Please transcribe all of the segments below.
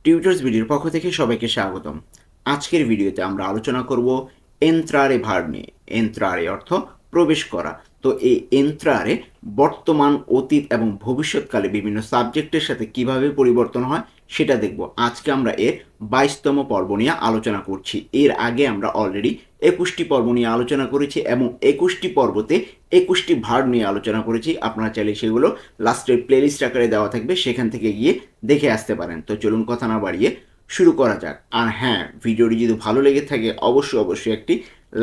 Tutors ভিডিওর পক্ষ থেকে সবাইকে স্বাগতম। আজকের ভিডিওতে আমরা আলোচনা করব এন্ত্রারে ভার্ব নিয়ে। এন্ত্রারে অর্থ প্রবেশ করা। তো এই এন্ত্রারে বর্তমান, অতীত এবং ভবিষ্যৎকালে বিভিন্ন সাবজেক্টের সাথে কিভাবে পরিবর্তন হয় সেটা দেখব। আজকে আমরা এর 22তম পর্ব নিয়ে আলোচনা করছি। এর আগে আমরা অলরেডি 21টি পর্ব নিয়ে আলোচনা করেছি এবং 21টি পর্বতে 21টি ভার্ব নিয়ে আলোচনা করেছি। আপনারা চাইলে সেগুলো লাস্টের প্লেলিস্ট আকারে দেওয়া থাকবে, সেখান থেকে গিয়ে দেখে আসতে পারেন। তো চলুন কথা না বাড়িয়ে শুরু করা যাক। আর হ্যাঁ, ভিডিওটি যদি ভালো লেগে থাকে অবশ্যই একটি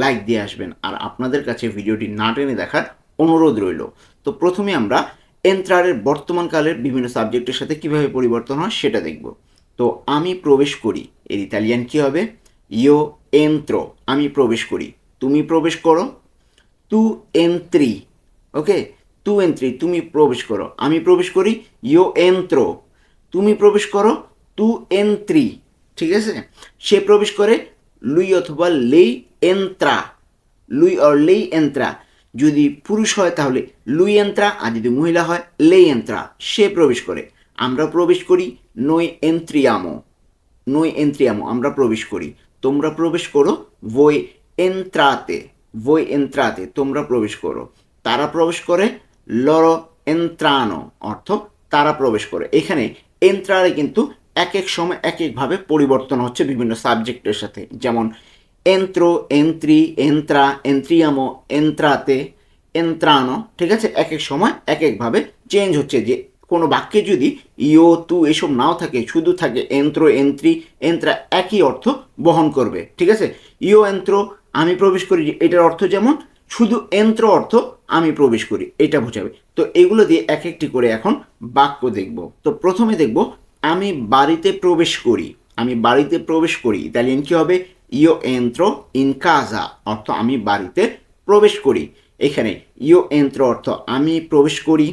লাইক দিয়ে আসবেন। আর আপনাদের কাছে ভিডিওটি না টেনে দেখার অনুরোধ রইল। তো প্রথমে আমরা এন্ত্রারের বর্তমানকালের বিভিন্ন সাবজেক্টের সাথে কিভাবে পরিবর্তন হয় সেটা দেখব। তো আমি প্রবেশ করি, এর ইতালিয়ান কি হবে? ইও এন্ত্রো। আমি প্রবেশ করি। তুমি প্রবেশ করো, তু এন্ত্রি। ওকে, তু এন্ত্রি, তুমি প্রবেশ করো। আমি প্রবেশ করি, ইও এন্ত্রো। তুমি প্রবেশ করো, তু এন্ত্রি। ঠিক আছে, সে প্রবেশ করে, লুই অথবা লেই এন্ত্রা। লুই অর লেই এন্ত্রা। যদি পুরুষ হয় তাহলে লুই এন্ত্রা, আর যদি মহিলা হয় লেই এন্ত্রা। সে প্রবেশ করে। আমরা প্রবেশ করি, নই এন্ত্রিয়ামো। নই এন্ত্রিয়ামো, আমরা প্রবেশ করি। তোমরা প্রবেশ করো, voi entrate। voi entrate, তোমরা প্রবেশ করো। তারা প্রবেশ করে, loro entrano, অর্থ তারা প্রবেশ করে। এখানে এন্ট্রারে কিন্তু এক এক সময় এক একভাবে পরিবর্তন হচ্ছে বিভিন্ন সাবজেক্টের সাথে। যেমন এন্ত্রো, এন্ত্রি, এন্ত্রা, এন্ত্রিয়ামো, এন্ত্রাতে, এন্ত্রানো। ঠিক আছে, এক এক সময় এক একভাবে চেঞ্জ হচ্ছে। যে কোনো বাক্যে যদি ইও, তু এসব নাও থাকে, শুধু থাকে এন্ত্রো, এন্ত্রি, এন্ত্রা, একই অর্থ বহন করবে। ঠিক আছে, ইও এন্ত্রো, আমি প্রবেশ করি, এটার অর্থ যেমন শুধু এন্ত্র অর্থ আমি প্রবেশ করি, এটা বোঝাবে। তো এগুলো দিয়ে এক একটি করে এখন বাক্য দেখব। তো প্রথমে দেখব আমি বাড়িতে প্রবেশ করি। আমি বাড়িতে প্রবেশ করি, ইতালিয়ান কি হবে? ইও এন্ত্রো ইন কাজা, অর্থ আমি বাড়িতে প্রবেশ করি। এখানে ইও এন্ত্রো অর্থ আমি প্রবেশ করি,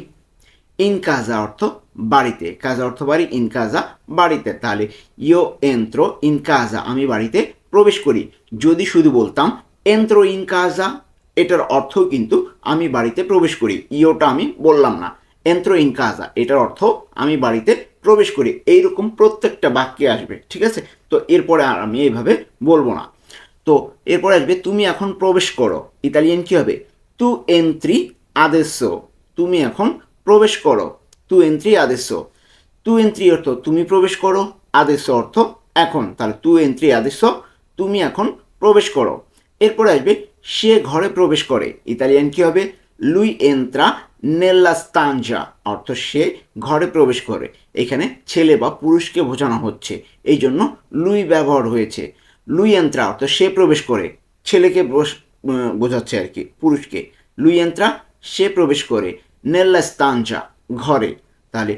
ইন কাজা অর্থ বাড়িতে, কাজা অর্থ বাড়ি, ইন কাজা বাড়িতে। তাহলে ইও এন্ত্রো ইন কাজা, আমি বাড়িতে প্রবেশ করি। যদি শুধু বলতাম এন্ত্রো ইন কাজা, এটার অর্থ কিন্তু আমি বাড়িতে প্রবেশ করি, ইওটা আমি বললাম না। এন্ত্রো ইন কাজা, এটার অর্থ আমি বাড়িতে প্রবেশ করি। এইরকম প্রত্যেকটা বাক্যে আসবে। ঠিক আছে, তো এরপরে আর আমি এইভাবে বলবো না। তো এরপরে আসবে তুমি এখন প্রবেশ করো, ইতালিয়ান কি হবে? তু এন্ত্রি আদেসো। তুমি এখন প্রবেশ করো, তু এন্ত্রি আদেসো। তু এন্ত্রি অর্থ তুমি প্রবেশ করো, আদেশ অর্থ এখন। তাহলে তু এন্ত্রি আদেসো, তুমি এখন প্রবেশ করো। এরপরে আসবে সে ঘরে প্রবেশ করে, ইতালিয়ান কি হবে? লুই এন্ত্রা নেল্লা স্তাঞ্জা, অর্থ সে ঘরে প্রবেশ করে। এখানে ছেলে বা পুরুষকে বোঝানো হচ্ছে, এই জন্য লুই ব্যবহার হয়েছে। লুই এন্ত্রা অর্থ সে প্রবেশ করে, ছেলেকে বোঝাচ্ছে আর কি, পুরুষকে। লুই এন্ত্রা, সে প্রবেশ করে, নেল্লা স্তাঞ্জা, ঘরে। তাহলে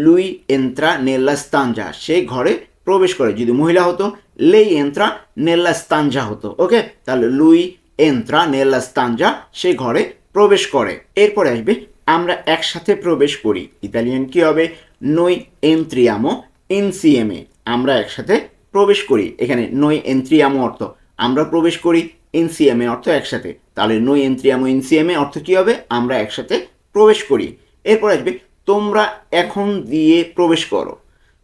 লুই এন্ত্রা নেল্লা স্তাঞ্জা, সে ঘরে প্রবেশ করে। যদি মহিলা হতো লেই এন্ত্রা নেল্লা স্তাঞ্জা হতো। ওকে, তাহলে লুই এন্ত্রা নেল্লা স্তাঞ্জা, সে ঘরে প্রবেশ করে। এরপরে আসবে আমরা একসাথে প্রবেশ করি, ইতালিয়ান কি হবে? নই এন্ত্রিয়ামো ইনসিএমে, আমরা একসাথে প্রবেশ করি। এখানে নই এন্ত্রিয়ামো অর্থ আমরা প্রবেশ করি, ইনসিএমে অর্থ একসাথে। তাহলে নই এন্ত্রিয়ামো ইনসিএমে অর্থ কি হবে? আমরা একসাথে প্রবেশ করি। এরপর আসবে তোমরা এখন দিয়ে প্রবেশ করো,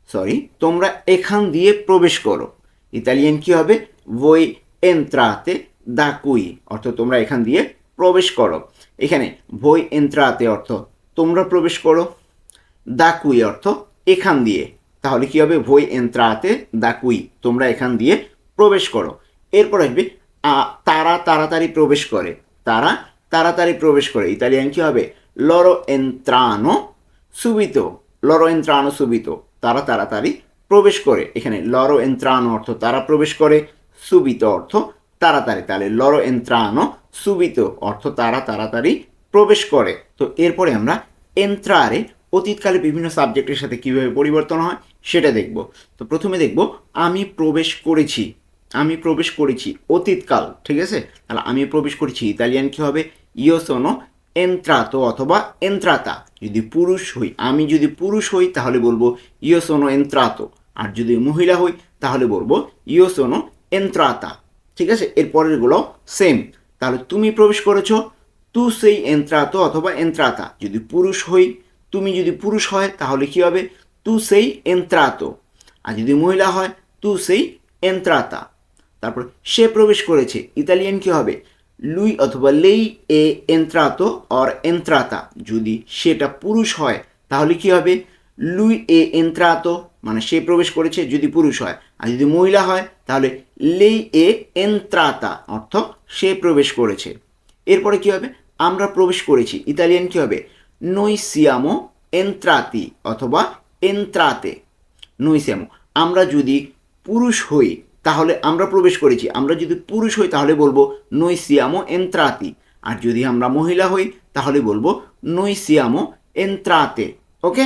সরি, তোমরা এখান দিয়ে প্রবেশ করো, ইতালিয়ান কি হবে? voi entrate da qui, অর্থ তোমরা এখান দিয়ে প্রবেশ করো। এখানে voi entrate অর্থ তোমরা প্রবেশ করো, da qui অর্থ এখান দিয়ে। তাহলে কি হবে? voi entrate da qui, তোমরা এখান দিয়ে প্রবেশ করো। এরপর আসবে তারা তাড়াতাড়ি প্রবেশ করে, তারা তাড়াতাড়ি প্রবেশ করে, ইতালিয়ান কি হবে? loro entrano subito, loro entrano subito, তারা তাড়াতাড়ি প্রবেশ করে। এখানে loro entrano অর্থ তারা প্রবেশ করে, subito অর্থ তাড়াতাড়ি। তাহলে loro entrano subito অর্থ তারা তাড়াতাড়ি প্রবেশ করে। তো এরপরে আমরা এন্ট্রারে অতীতকালে বিভিন্ন সাবজেক্টের সাথে কীভাবে পরিবর্তন হয় সেটা দেখব। তো প্রথমে দেখব আমি প্রবেশ করেছি। আমি প্রবেশ করেছি, অতীতকাল। ঠিক আছে, তাহলে আমি প্রবেশ করেছি, ইতালিয়ান কি হবে? ইও সোনো এন্ত্রাতো অথবা এন্ত্রাতা। যদি পুরুষ হই, আমি যদি পুরুষ হই তাহলে বলবো ইও সোনো এন্ত্রাতো, আর যদি মহিলা হই তাহলে বলবো ইও সোনো এন্ত্রাতা। ঠিক আছে, এর পরেরগুলো সেম। তাহলে তুমি প্রবেশ করেছো, তু সেই এন্ত্রাতো অথবা এন্ত্রাতা। যদি পুরুষ হই, তুমি যদি পুরুষ হয় তাহলে কি হবে? তু সেই এন্ত্রাতো। আর যদি মহিলা হয় তু সেই এন্ত্রাতা। তারপর সে প্রবেশ করেছে, ইতালিয়ান কি হবে? লুই অথবা লেই এ এন্ত্রাতো অর এন্ত্রাতা। যদি সেটা পুরুষ হয় তাহলে কি হবে? লুই এ এন্ত্রাতো, মানে সে প্রবেশ করেছে যদি পুরুষ হয়। আর যদি মহিলা হয় তাহলে লেই এ এন্ত্রাতা, অর্থ সে প্রবেশ করেছে। এরপরে কি হবে? আমরা প্রবেশ করেছি, ইতালিয়ান কি হবে? noi siamo entrati অথবা entrate। noi siamo, আমরা যদি পুরুষ হই তাহলে আমরা প্রবেশ করেছি। আমরা যদি পুরুষ হই তাহলে বলবো noi siamo entrati। আর যদি আমরা মহিলা হই তাহলে বলবো noi siamo entrate। ওকে,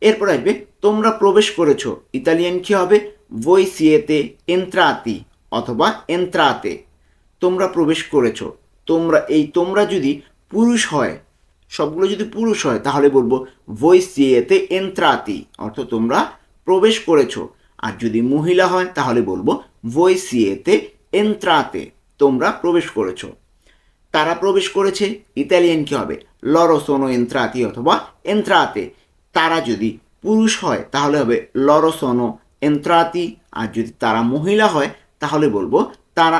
এরপর আসবে তোমরা প্রবেশ করেছো, ইতালিয়ান কি হবে? voi siete entrati অথবা entrate। তোমরা প্রবেশ করেছো, তোমরা যদি পুরুষ হয়, সবগুলো যদি পুরুষ হয় তাহলে বলবো voi siete entrati, অর্থ তোমরা প্রবেশ করেছো। আর যদি মহিলা হয় তাহলে বলবো voi siete entrate, তোমরা প্রবেশ করেছো। তারা প্রবেশ করেছে, ইতালিয়ান কি হবে? loro sono entrati অথবা entrate। তারা যদি পুরুষ হয় তাহলে হবে loro sono entrati। আর যদি তারা মহিলা হয় তাহলে বলবো তারা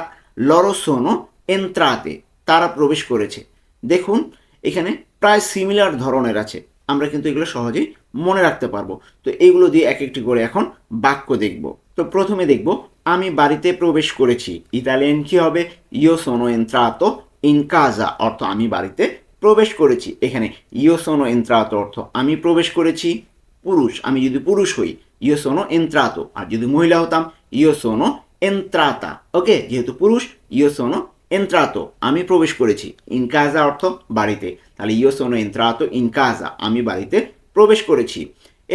loro sono entrate, তারা প্রবেশ করেছে। দেখুন এখানে প্রায় সিমিলার ধরনের আছে, আমরা কিন্তু এগুলো সহজেই মনে রাখতে পারবো। তো এইগুলো দিয়ে এক একটি করে এখন বাক্য দেখব। তো প্রথমে দেখব আমি বাড়িতে প্রবেশ করেছি, ইতালিয়ান কি হবে? io sono entrato in casa, অর্থ আমি বাড়িতে প্রবেশ করেছি। এখানে io sono entrato অর্থ আমি প্রবেশ করেছি, পুরুষ, আমি যদি পুরুষ হই io sono entrato। আর যদি মহিলা হতাম io sono entrata। ওকে, যেহেতু পুরুষ io sono entrato, আমি প্রবেশ করেছি। in casa অর্থ বাড়িতে, তাহলে io sono entrato in casa, আমি বাড়িতে প্রবেশ করেছি।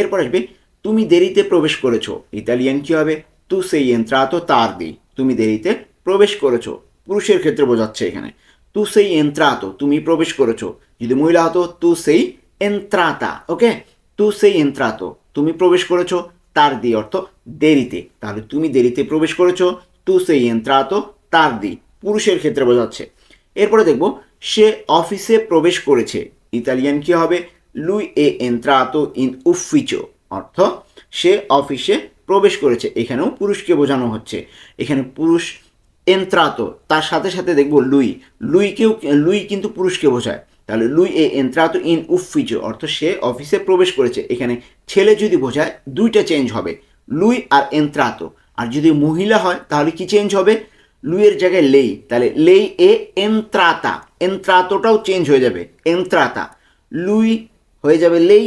এরপর আসবে তুমি দেরিতে প্রবেশ করেছো, ইতালিয়ান কি হবে? tu sei entrato tardi, তুমি দেরিতে প্রবেশ করেছো, পুরুষের ক্ষেত্রে বোঝাচ্ছে এখানে। tu sei entrato, তুমি প্রবেশ করেছো। যদি মহিলা হতো tu sei entrata। ওকে, tu sei entrato, তুমি প্রবেশ করেছো, tardi অর্থ দেরিতে, তাহলে তুমি দেরিতে প্রবেশ করেছো, tu sei entrato tardi, পুরুষের ক্ষেত্রে বোঝাচ্ছে। এরপরে দেখব সে অফিসে প্রবেশ করেছে, ইতালিয়ান কি হবে? lui è entrato in ufficio, অর্থ সে অফিসে প্রবেশ করেছে। এখানেও পুরুষকে বোঝানো হচ্ছে, এখানে পুরুষ entrato, তার সাথে সাথে দেখব লুই কিন্তু পুরুষকে বোঝায়। তাহলে lui è entrato in ufficio, অর্থ সে অফিসে প্রবেশ করেছে। এখানে ছেলে যদি বোঝায় দুইটা চেঞ্জ হবে, lui আর entrato। আর যদি মহিলা হয় তাহলে কি চেঞ্জ হবে? লুইয়ের জায়গায় লেই, তাহলে লেই এ এন্ত্রাতা, এন্ত্রাতোটাও চেঞ্জ হয়ে যাবে, এন্ত্রাতা। লুই হয়ে যাবে লেই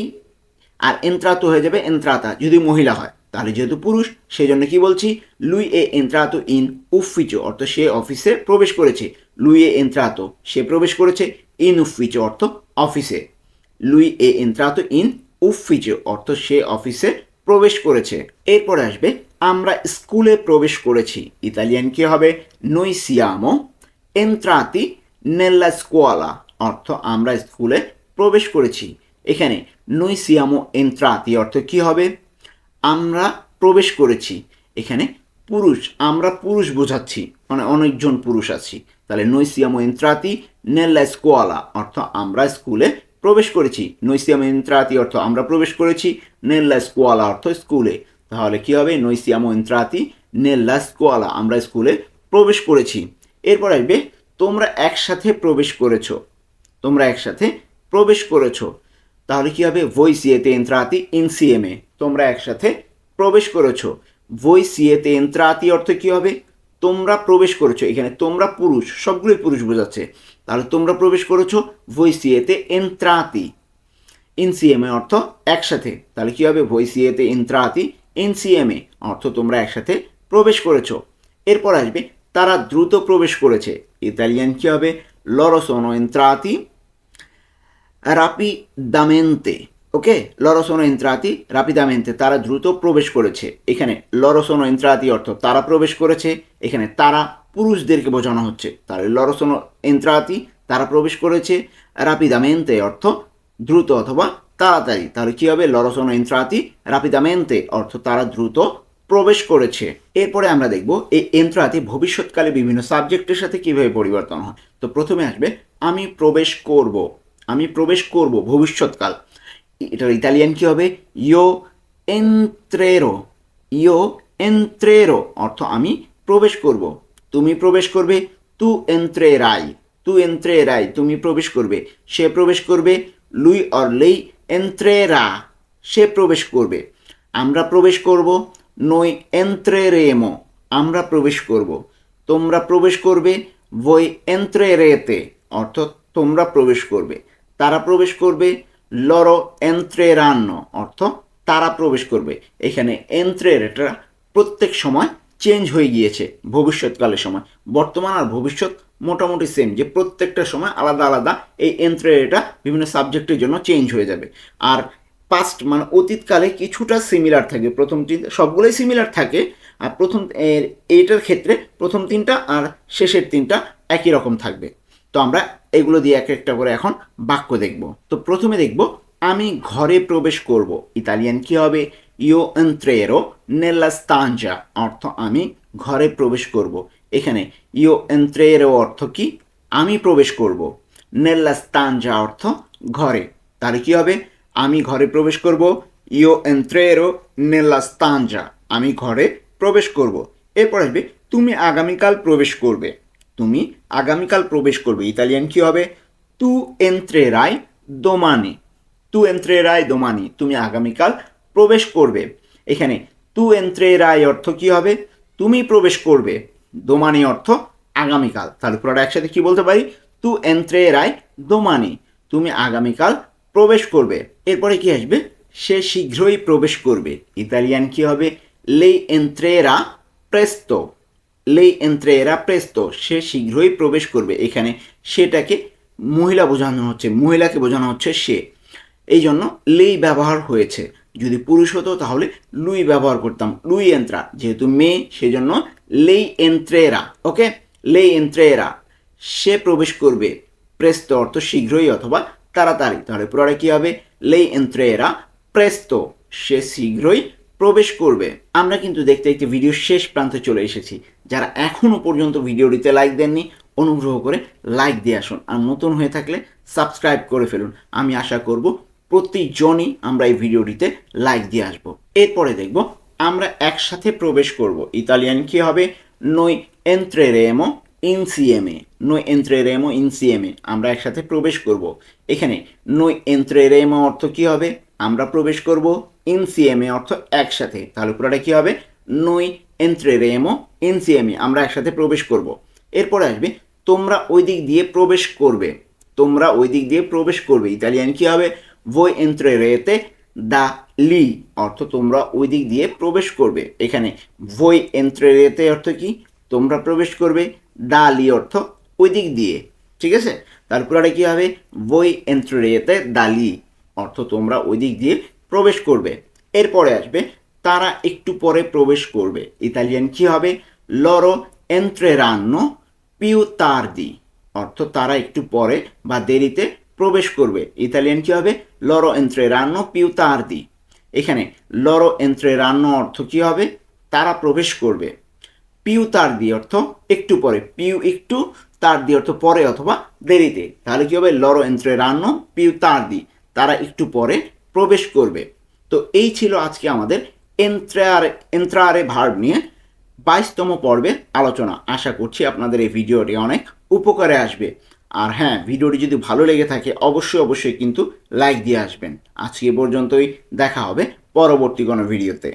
আর এন্ত্রাতো হয়ে যাবে এন্ত্রাতা যদি মহিলা হয়। তাহলে যেহেতু পুরুষ সেই জন্য কি বলছি? লুই এ এন্ত্রাতো ইন উফিচো, অর্থ সে অফিসে প্রবেশ করেছে। লুই এ এন্ত্রাতো, সে প্রবেশ করেছে। ইন উফিচো অর্থ অফিসে। লুই এ এন্ত্রাতো ইন উফিচো অর্থ সে অফিসে প্রবেশ করেছে। এরপরে আসবে আমরা স্কুলে প্রবেশ করেছি, ইতালিয়ান কি হবে? noi siamo entrati nella scuola, অর্থ আমরা স্কুলে প্রবেশ করেছি। এখানে noi siamo entrati অর্থ কি হবে? আমরা প্রবেশ করেছি। এখানে পুরুষ, আমরা পুরুষ বোঝাচ্ছি, মানে অনেকজন পুরুষ আছি। তাহলে noi siamo entrati nella scuola অর্থ আমরা স্কুলে প্রবেশ করেছি। noi siamo entrati অর্থ আমরা প্রবেশ করেছি, nella scuola অর্থ স্কুলে। তাহলে কি হবে? noi siamo entrati nella scuola, আমরা স্কুলে প্রবেশ করেছি। এরপর আসবে তোমরা একসাথে প্রবেশ করেছো, তোমরা একসাথে প্রবেশ করেছো। তাহলে কি হবে? voi siete entrati insieme, তোমরা একসাথে প্রবেশ করেছো। voi siete entrati অর্থ কি হবে? তোমরা প্রবেশ করেছো। এখানে তোমরা পুরুষ, সবগুলোই পুরুষ বোঝাচ্ছে। তাহলে তোমরা প্রবেশ করেছো, voi siete entrati insieme অর্থ একসাথে। তাহলে কি হবে? voi siete entrati insieme অর্থ তোমরা একসাথে প্রবেশ করেছো। এরপর আসবে তারা দ্রুত প্রবেশ করেছে, ইতালিয়ান কি হবে? loro sono entrati rapidamente। ওকে, loro sono entrati rapidamente, তারা দ্রুত প্রবেশ করেছে। এখানে loro sono entrati অর্থ তারা প্রবেশ করেছে, এখানে তারা পুরুষদেরকে বোঝানো হচ্ছে। তাহলে loro sono entrati, তারা প্রবেশ করেছে। rapidamente অর্থ দ্রুত অথবা তাড়াতাড়ি। তাহলে কি হবে? loro sono entrati rapidamente অর্থ তারা দ্রুত প্রবেশ করেছে। এরপরে আমরা দেখব এই entrati ভবিষ্যৎকালে বিভিন্ন সাবজেক্টের সাথে কিভাবে পরিবর্তন হয়। তো প্রথমে আসবে আমি প্রবেশ করব, আমি প্রবেশ করব ভবিষ্যৎকাল, এটার ইতালিয়ান কি হবে? ইও এন্ত্রেরো, ইও এন্ত্রেরো অর্থ আমি প্রবেশ করব। তুমি প্রবেশ করবে, তু এন্ত্রেরাই, তু এন্ত্রেরাই তুমি প্রবেশ করবে, সে প্রবেশ করবে, লুই অর লেই এন্ত্রেরা, সে প্রবেশ করবে। আমরা প্রবেশ করব, noi entreremo, আমরা প্রবেশ করব। তোমরা প্রবেশ করবে, voi entrerete, অর্থ তোমরা প্রবেশ করবে। তারা প্রবেশ করবে, loro entreranno, অর্থ তারা প্রবেশ করবে। এখানে এন্ত্রেরেটা প্রত্যেক সময় চেঞ্জ হয়ে গিয়েছে ভবিষ্যৎকালের সময়। বর্তমান আর ভবিষ্যৎ মোটামুটি সেম, যে প্রত্যেকটা সময় আলাদা আলাদা এই এন্ত্রেরেটা বিভিন্ন সাবজেক্টের জন্য চেঞ্জ হয়ে যাবে। আর পাস্ট মানে অতীতকালে কিছুটা সিমিলার থাকে, প্রথম তিন সবগুলোই সিমিলার থাকে, আর এইটার ক্ষেত্রে প্রথম তিনটা আর শেষের তিনটা একই রকম থাকবে। তো আমরা এগুলো দিয়ে এক একটা করে এখন বাক্য দেখব। তো প্রথমে দেখব আমি ঘরে প্রবেশ করব। ইতালিয়ান কি হবে? ইও এন্ত্রেরো নেলা স্তাঞ্জা, অর্থ আমি ঘরে প্রবেশ করব। এখানে ইও এন্ত্রেরো অর্থ কি? আমি প্রবেশ করব। নেলা স্তাঞ্জা অর্থ ঘরে। তাহলে কি হবে? আমি ঘরে প্রবেশ করব, ইও এন্ত্রেরো নেলা স্তাঞ্জা, আমি ঘরে প্রবেশ করব। এরপর আসবে তুমি আগামীকাল প্রবেশ করবে। তুমি আগামীকাল প্রবেশ করবে। ইতালিয়ান কি হবে? তু এন্ত্রেরাই দোমানি, তু এন্ত্রেরাই দোমানি, তুমি আগামীকাল প্রবেশ করবে। এখানে তু এন্ত্রেরাই অর্থ কি হবে? তুমি প্রবেশ করবে। দোমানি অর্থ আগামীকাল। তাহলে পুরোটা একসাথে কি বলতে পারি? তু এন্ত্রেরাই দোমানি, তুমি আগামীকাল প্রবেশ করবে। এরপরে কি আসবে? সে শীঘ্রই প্রবেশ করবে। ইতালিয়ান কি হবে? লেই এন্ত্রেরা প্রেস্তো, লেই এন্ত্রেরা প্রেস্তো, সে শীঘ্রই প্রবেশ করবে। এখানে সেটাকে মহিলা বোঝানো হচ্ছে, মহিলাকে বোঝানো হচ্ছে সে, এই জন্য লেই ব্যবহার হয়েছে। যদি পুরুষ হতো তাহলে লুই ব্যবহার করতাম, লুই এন্ত্রা, যেহেতু মেয়ে সেজন্য লেই এন্ত্রেরা। ওকে, লেই এন্ত্রেরা, সে প্রবেশ করবে। প্রেস্তো অর্থ শীঘ্রই অথবা তাড়াতাড়ি। তাহলে পুরোটা কি হবে? লেই এন্ত্রেরা প্রেস্তো, সে শীঘ্রই প্রবেশ করবে। আমরা কিন্তু দেখতে দেখতে ভিডিওর শেষ প্রান্তে চলে এসেছি। যারা এখনও পর্যন্ত ভিডিওটিতে লাইক দেননি, অনুগ্রহ করে লাইক দিয়ে আসুন, আর নতুন হয়ে থাকলে সাবস্ক্রাইব করে ফেলুন। আমি আশা করব প্রতিজনই আমরা এই ভিডিওটিতে লাইক দিয়ে আসবো। এরপরে দেখব আমরা একসাথে প্রবেশ করব। ইতালিয়ান কি হবে? noi entreremo insieme, noi entreremo insieme, আমরা একসাথে প্রবেশ করব। এখানে noi entreremo অর্থ কি হবে? আমরা প্রবেশ করব। insieme অর্থ একসাথে। তাহলে পুরোটা কি হবে? noi entreremo insieme, আমরা একসাথে প্রবেশ করব। এরপরে আসবে তোমরা ওই দিক দিয়ে প্রবেশ করবে। তোমরা ওই দিক দিয়ে প্রবেশ করবে। ইতালিয়ান কি হবে? voi entrerete da lì, অর্থ তোমরা ওই দিক দিয়ে প্রবেশ করবে। এখানে voi entrerete অর্থ কি? তোমরা প্রবেশ করবে। da lì অর্থ ওই দিক দিয়ে। ঠিক আছে, তারপরে কি হবে? voi entrerete da lì, অর্থ তোমরা ওই দিক দিয়ে প্রবেশ করবে। এরপরে আসবে তারা একটু পরে প্রবেশ করবে। ইতালিয়ান কি হবে? loro entreranno più tardi, অর্থ তারা একটু পরে বা দেরিতে প্রবেশ করবে। ইতালিয়ান কি হবে? loro entreranno più tardi। এখানে loro entreranno অর্থ কি হবে? তারা প্রবেশ করবে। পিউ tardi অর্থ একটু পরে, পিউ একটু, tardi অর্থ পরে অথবা দেরিতে। তাহলে কি হবে? loro entreranno più tardi, তারা একটু পরে প্রবেশ করবে। তো এই ছিল আজকে আমাদের এন্ট্রারে ভার্ব নিয়ে 22তম পর্বের আলোচনা। আশা করছি আপনাদের এই ভিডিওটি অনেক উপকারে আসবে। আর হ্যাঁ, ভিডিওটি যদি ভালো লেগে থাকে অবশ্যই কিন্তু লাইক দিয়ে আসবেন। আজকে পর্যন্তই, দেখা হবে পরবর্তী কোনো ভিডিওতে।